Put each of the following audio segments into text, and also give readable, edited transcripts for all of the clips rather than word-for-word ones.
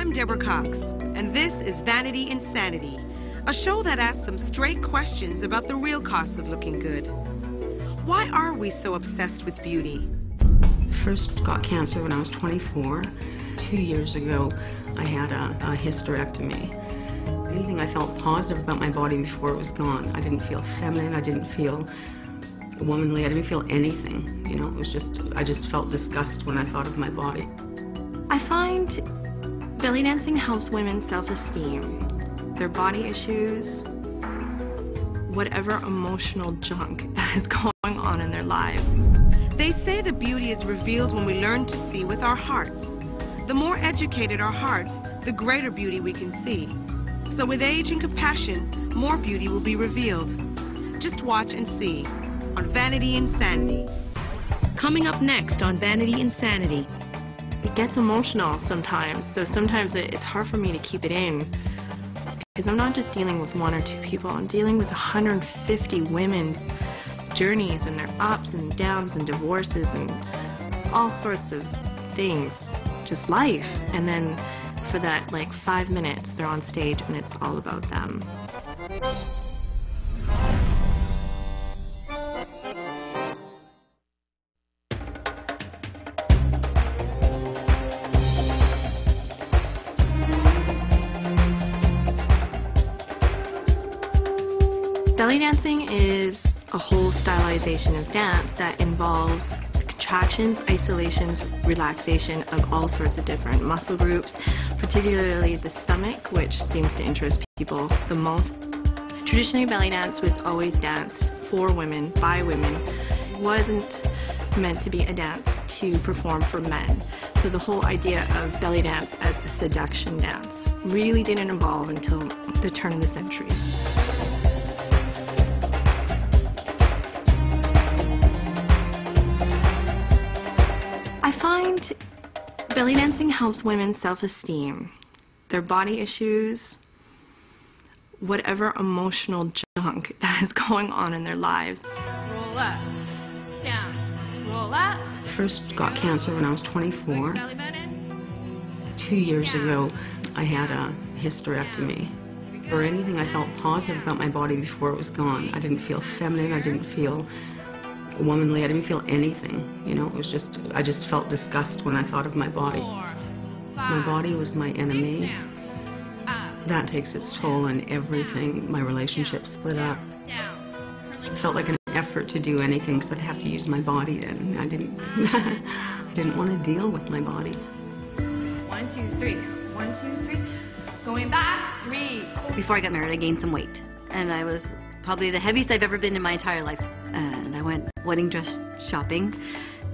I'm Deborah Cox, and this is Vanity Insanity, a show that asks some straight questions about the real cost of looking good. Why are we so obsessed with beauty? First got cancer when I was 24. 2 years ago, I had a hysterectomy. Anything I felt positive about my body before it was gone. I didn't feel feminine, I didn't feel womanly, I didn't feel anything. You know, it was just, I just felt disgust when I thought of my body. I find belly dancing helps women's self-esteem, their body issues, whatever emotional junk that is going on in their lives. They say the beauty is revealed when we learn to see with our hearts. The more educated our hearts, the greater beauty we can see. So with age and compassion, more beauty will be revealed. Just watch and see on Vanity Insanity. Coming up next on Vanity Insanity. It gets emotional sometimes, so sometimes it's hard for me to keep it in. Because I'm not just dealing with one or two people, I'm dealing with 150 women's journeys and their ups and downs and divorces and all sorts of things, just life. And then for that like 5 minutes they're on stage and it's all about them. Belly dancing is a whole stylization of dance that involves contractions, isolations, relaxation of all sorts of different muscle groups, particularly the stomach, which seems to interest people the most. Traditionally, belly dance was always danced for women, by women. It wasn't meant to be a dance to perform for men. So the whole idea of belly dance as a seduction dance really didn't evolve until the turn of the century. I find belly dancing helps women's self-esteem, their body issues, whatever emotional junk that is going on in their lives. Roll up, down, roll up. First got cancer when I was 24. 2 years ago, I had a hysterectomy. For anything I felt positive about my body before it was gone. I didn't feel feminine, I didn't feel womanly, I didn't feel anything. You know, it was just, I just felt disgust when I thought of my body. My body was my enemy. That takes its toll on everything. My relationship split up. It felt like an effort to do anything because I'd have to use my body, and I didn't I didn't want to deal with my body. 1, 2, 3. 1, 2, 3. Going back. 3. Before I got married, I gained some weight, and I was probably the heaviest I've ever been in my entire life. And I went wedding dress shopping,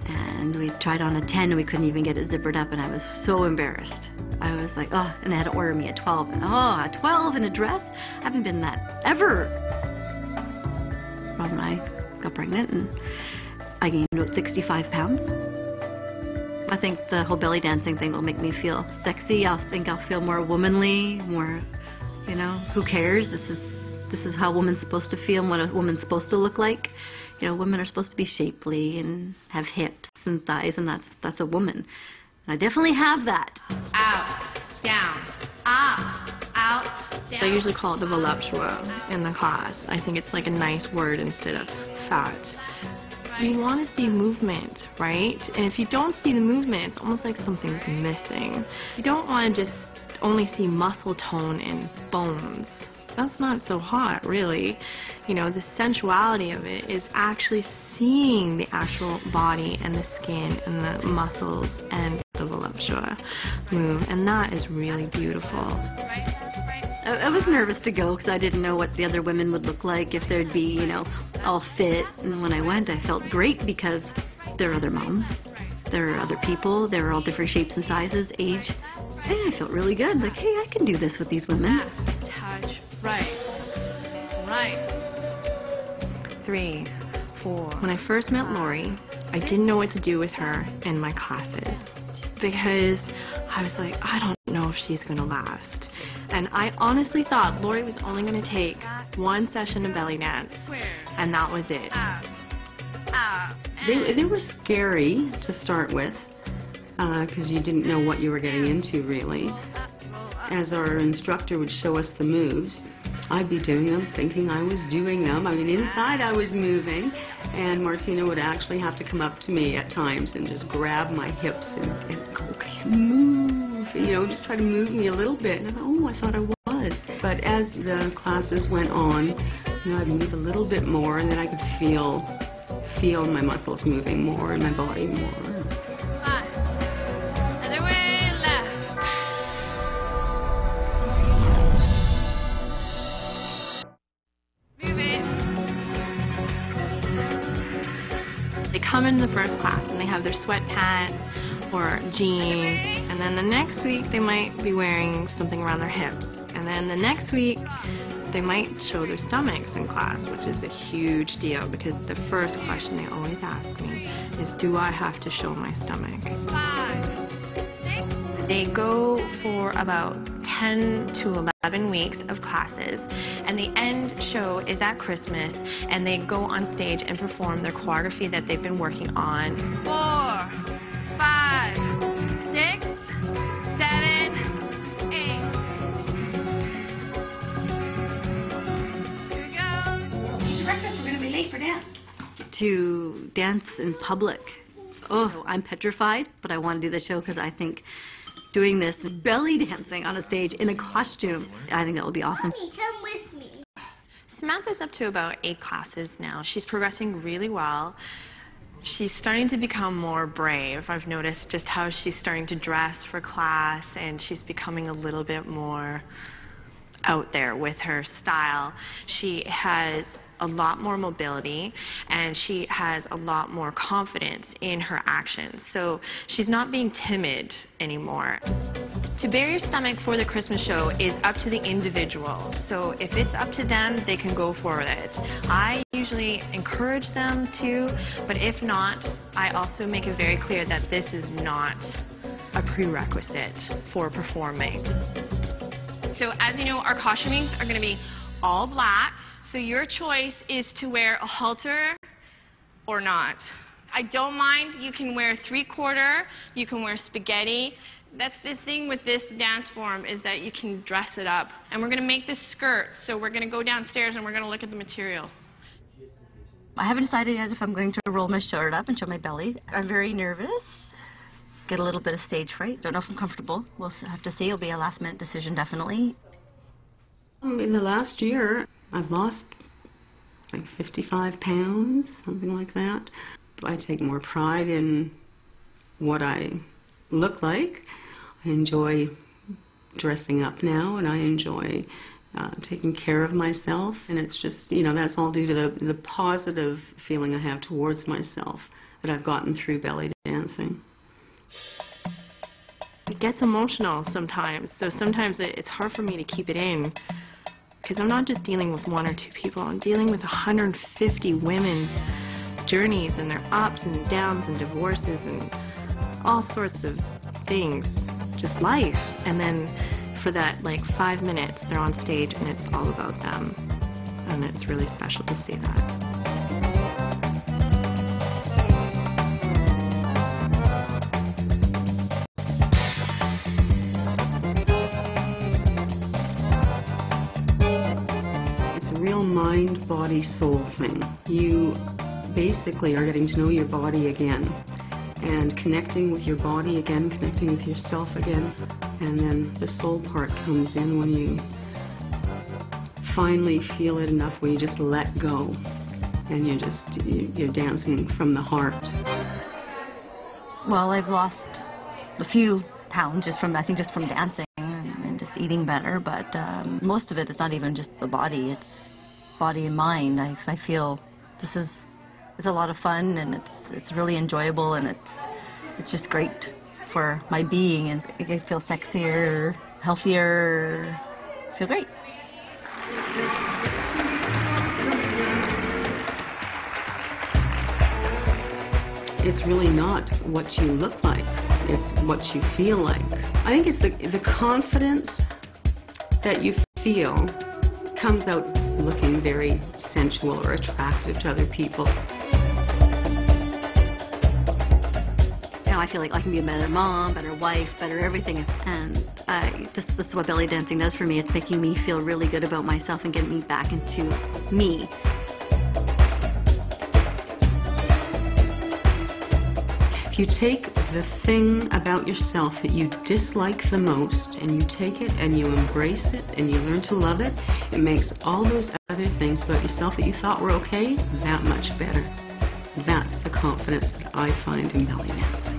and we tried on a 10 and we couldn't even get it zippered up, and I was so embarrassed. I was like, oh, and they had to order me a 12. And, oh, a 12 in a dress? I haven't been that ever. Rob and I got pregnant, and I gained about 65 pounds. I think the whole belly dancing thing will make me feel sexy. I think I'll feel more womanly, more, you know, who cares? This is how a woman's supposed to feel and what a woman's supposed to look like. You know, women are supposed to be shapely and have hips and thighs, and that's a woman. And I definitely have that. Out, down, up, out, down. I usually call it the voluptua in the class. I think it's like a nice word instead of fat. You want to see movement, right? And if you don't see the movement, it's almost like something's missing. You don't want to just only see muscle tone and bones. That's not so hot, really. You know, the sensuality of it is actually seeing the actual body and the skin and the muscles and the voluptua move, and that is really beautiful. I was nervous to go because I didn't know what the other women would look like, if they'd be, you know, all fit. And when I went, I felt great because there are other moms, there are other people, they're all different shapes and sizes, age. And I felt really good, like, hey, I can do this with these women. Touch, right, right. 3, 4. When I first met Lori, I didn't know what to do with her in my classes because I was like, I don't know if she's going to last. And I honestly thought Lori was only going to take 1 session of belly dance, and that was it. They were scary to start with because you didn't know what you were getting into, really. As our instructor would show us the moves, I'd be doing them, thinking I was doing them. I mean, inside I was moving, and Martina would actually have to come up to me at times and just grab my hips and go, okay, move, you know, just try to move me a little bit. And I thought, oh, I thought I was. But as the classes went on, you know, I'd move a little bit more, and then I could feel my muscles moving more and my body more. 5. Other way, left. Move it. They come in the first class and they have their sweatpants or jeans, and then the next week they might be wearing something around their hips, and then the next week they might show their stomachs in class, which is a huge deal because the first question they always ask me is, do I have to show my stomach? 5, 6. They go for about 10 to 11 weeks of classes, and the end show is at Christmas, and they go on stage and perform their choreography that they've been working on. 4, 5, 6, 7, 8. To dance in public. Oh, I'm petrified, but I want to do the show because I think doing this belly dancing on a stage in a costume, I think that will be awesome. Mommy, come with me. Samantha's up to about 8 classes now. She's progressing really well. She's starting to become more brave. I've noticed just how she's starting to dress for class, and she's becoming a little bit more out there with her style. She has a lot more mobility, and she has a lot more confidence in her actions. So she's not being timid anymore. To bare your stomach for the Christmas show is up to the individual. So if it's up to them, they can go for it. I usually encourage them to, but if not, I also make it very clear that this is not a prerequisite for performing. So as you know, our costumings are going to be all black. So your choice is to wear a halter or not. I don't mind. You can wear 3/4. You can wear spaghetti. That's the thing with this dance form, is that you can dress it up. And we're going to make this skirt. So we're going to go downstairs and we're going to look at the material. I haven't decided yet if I'm going to roll my shirt up and show my belly. I'm very nervous. Get a little bit of stage fright. Don't know if I'm comfortable. We'll have to see. It'll be a last-minute decision, definitely. In the last year, I've lost like 55 pounds, something like that. I take more pride in what I look like. I enjoy dressing up now, and I enjoy taking care of myself. And it's just, you know, that's all due to the positive feeling I have towards myself that I've gotten through belly dancing. It gets emotional sometimes, so sometimes it's hard for me to keep it in, because I'm not just dealing with 1 or 2 people, I'm dealing with 150 women's journeys and their ups and downs and divorces and all sorts of things, just life. And then for that like 5 minutes they're on stage and it's all about them, and it's really special to see that. Mind, body, soul thing. You basically are getting to know your body again and connecting with your body again, connecting with yourself again, and then the soul part comes in when you finally feel it enough where you just let go and you're dancing from the heart. Well, I've lost a few pounds just from dancing and just eating better, but most of it is not even just the body, it's body and mind. I feel it's a lot of fun, and it's really enjoyable, and it's just great for my being, and I feel sexier, healthier, feel great. It's really not what you look like, it's what you feel like. I think it's the confidence that you feel comes out looking very sensual or attractive to other people. now I feel like I can be a better mom, better wife, better everything. And this is what belly dancing does for me. It's making me feel really good about myself and getting me back into me. If you take the thing about yourself that you dislike the most and you take it and you embrace it and you learn to love it, it makes all those other things about yourself that you thought were okay that much better. That's the confidence that I find in belly dancing.